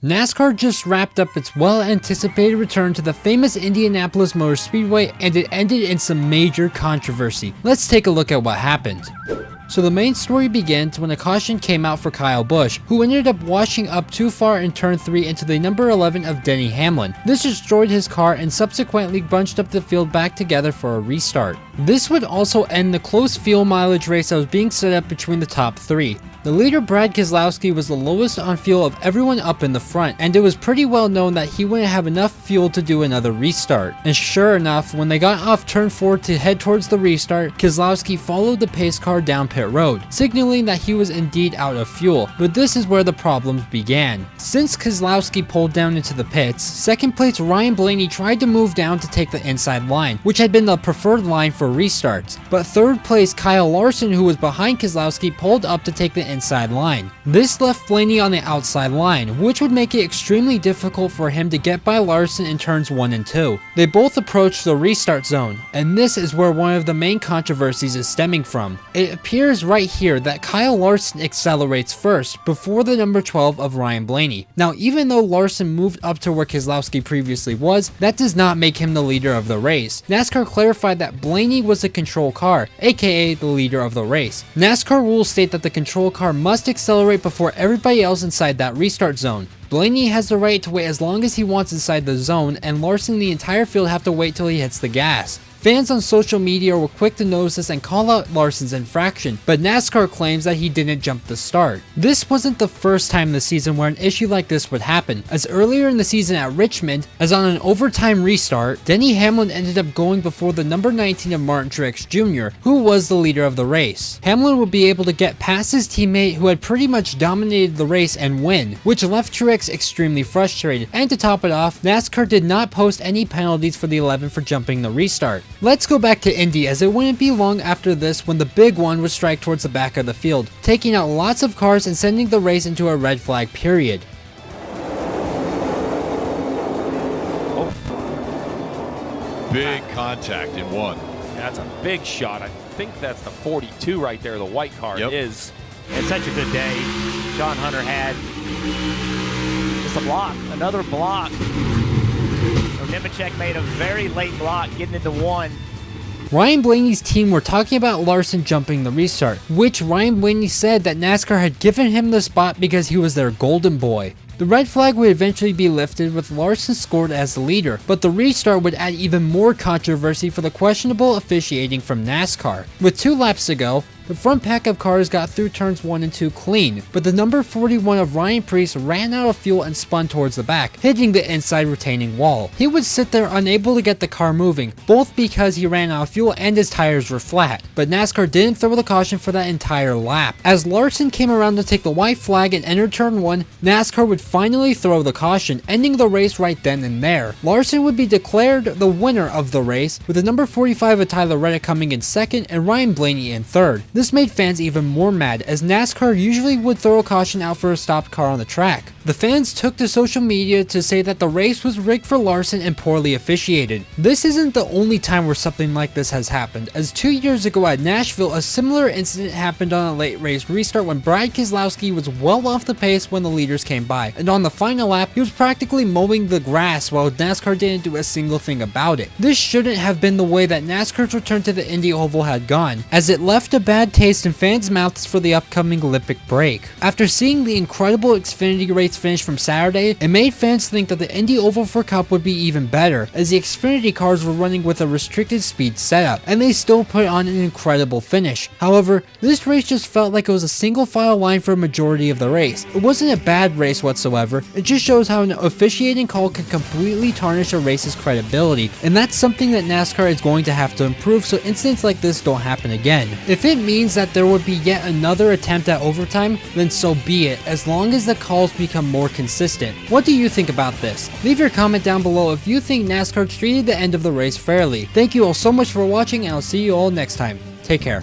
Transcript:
NASCAR just wrapped up its well-anticipated return to the famous Indianapolis Motor Speedway, and it ended in some major controversy. Let's take a look at what happened. So the main story begins when a caution came out for Kyle Busch, who ended up washing up too far in turn 3 into the number 11 of Denny Hamlin. This destroyed his car and subsequently bunched up the field back together for a restart. This would also end the close fuel mileage race that was being set up between the top 3. The leader Brad Keselowski was the lowest on fuel of everyone up in the front, and it was pretty well known that he wouldn't have enough fuel to do another restart. And sure enough, when they got off turn 4 to head towards the restart, Keselowski followed the pace car down pit road, signaling that he was indeed out of fuel. But this is where the problems began. Since Keselowski pulled down into the pits, second place Ryan Blaney tried to move down to take the inside line, which had been the preferred line for restarts. But third place Kyle Larson, who was behind Keselowski, pulled up to take the inside line. This left Blaney on the outside line, which would make it extremely difficult for him to get by Larson in turns 1 and 2. They both approached the restart zone, and this is where one of the main controversies is stemming from. It appears right here that Kyle Larson accelerates first, before the number 12 of Ryan Blaney. Now, even though Larson moved up to where Keselowski previously was, that does not make him the leader of the race. NASCAR clarified that Blaney was the control car, aka the leader of the race. NASCAR rules state that the control car must accelerate before everybody else inside that restart zone. Blaney has the right to wait as long as he wants inside the zone, and Larson and the entire field have to wait till he hits the gas. Fans on social media were quick to notice this and call out Larson's infraction, but NASCAR claims that he didn't jump the start. This wasn't the first time this season where an issue like this would happen, as earlier in the season at Richmond, as on an overtime restart, Denny Hamlin ended up going before the number 19 of Martin Truex Jr., who was the leader of the race. Hamlin would be able to get past his teammate who had pretty much dominated the race and win, which left Truex extremely frustrated, and to top it off, NASCAR did not post any penalties for the 11 for jumping the restart. Let's go back to Indy, as it wouldn't be long after this when the big one would strike towards the back of the field, taking out lots of cars and sending the race into a red flag period. Big contact in one. That's a big shot. I think that's the 42 right there, the white car is. It's such a good day John Hunter had. Just a block, another block. Nemechek made a very late block getting into one. Ryan Blaney's team were talking about Larson jumping the restart, which Ryan Blaney said that NASCAR had given him the spot because he was their golden boy. The red flag would eventually be lifted with Larson scored as the leader, but the restart would add even more controversy for the questionable officiating from NASCAR. With 2 laps to go, the front pack of cars got through turns 1 and 2 clean, but the number 41 of Ryan Preece ran out of fuel and spun towards the back, hitting the inside retaining wall. He would sit there unable to get the car moving, both because he ran out of fuel and his tires were flat, but NASCAR didn't throw the caution for that entire lap. As Larson came around to take the white flag and enter turn 1, NASCAR would finally throw the caution, ending the race right then and there. Larson would be declared the winner of the race, with the number 45 of Tyler Reddick coming in second and Ryan Blaney in third. This made fans even more mad, as NASCAR usually would throw a caution out for a stopped car on the track. The fans took to social media to say that the race was rigged for Larson and poorly officiated. This isn't the only time where something like this has happened, as 2 years ago at Nashville, a similar incident happened on a late race restart when Brad Keselowski was well off the pace when the leaders came by, and on the final lap, he was practically mowing the grass while NASCAR didn't do a single thing about it. This shouldn't have been the way that NASCAR's return to the Indy Oval had gone, as it left a bad taste in fans' mouths for the upcoming Olympic break. After seeing the incredible Xfinity race finish from Saturday, it made fans think that the Indy Oval for Cup would be even better, as the Xfinity cars were running with a restricted speed setup, and they still put on an incredible finish. However, this race just felt like it was a single file line for a majority of the race. It wasn't a bad race whatsoever, it just shows how an officiating call can completely tarnish a race's credibility, and that's something that NASCAR is going to have to improve so incidents like this don't happen again. If it means that there would be yet another attempt at overtime, then so be it, as long as the calls become more consistent. What do you think about this? Leave your comment down below if you think NASCAR treated the end of the race fairly. Thank you all so much for watching, and I'll see you all next time. Take care.